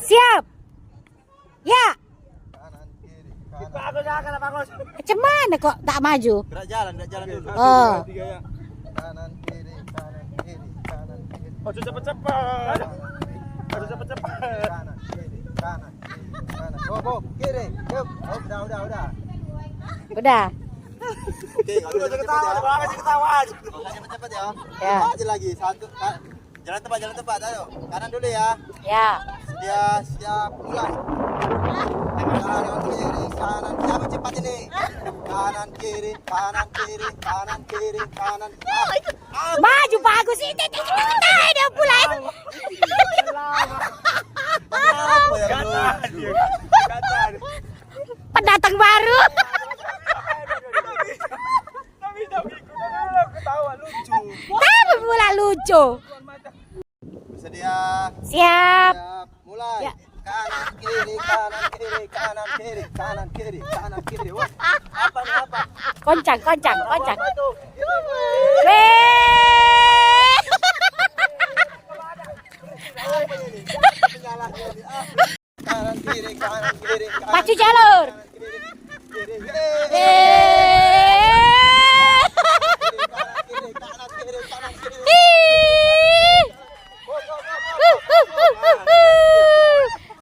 Siap. Ya. Kanan kiri. Kanan. Bagus ya, kan bagus. Cuman kok tak maju? Gerak jalan dulu. Oh. Kanan kiri, kanan kiri, kanan kiri. Oh, cepet-cepet. Harus cepet-cepet. Kanan kiri, kanan kiri, kanan. Oh, kiri. Yuk. Oh, udah. Udah. Oke, Udah ketawa, kasih ketawa. cepet-cepet ya. Ya. Aja lagi satu. Jalan tepat, ayo. Kanan dulu ya. Ya. Siap, mulai. Kanan kiri, kanan. Siapa cepat ini? Kanan kiri, kanan kiri, kanan kiri, kanan. Maju bagus ini. Ada pulang. Apa ya lu? Kanan. Pendatang baru. Tapi ketawa lucu. Tapi pula lucu. Bersedia. Siap. Siap, mulai. Ya. Kanan kiri, kanan kiri, kanan kiri, kanan kiri, kanan kiri. Wah, apa nih apa? Koncang. Apa itu? Weh. Apa ini? Penyalahnya ini. Kanan kiri, kanan kiri, kanan Pacu jalur. kiri, kiri. Eh.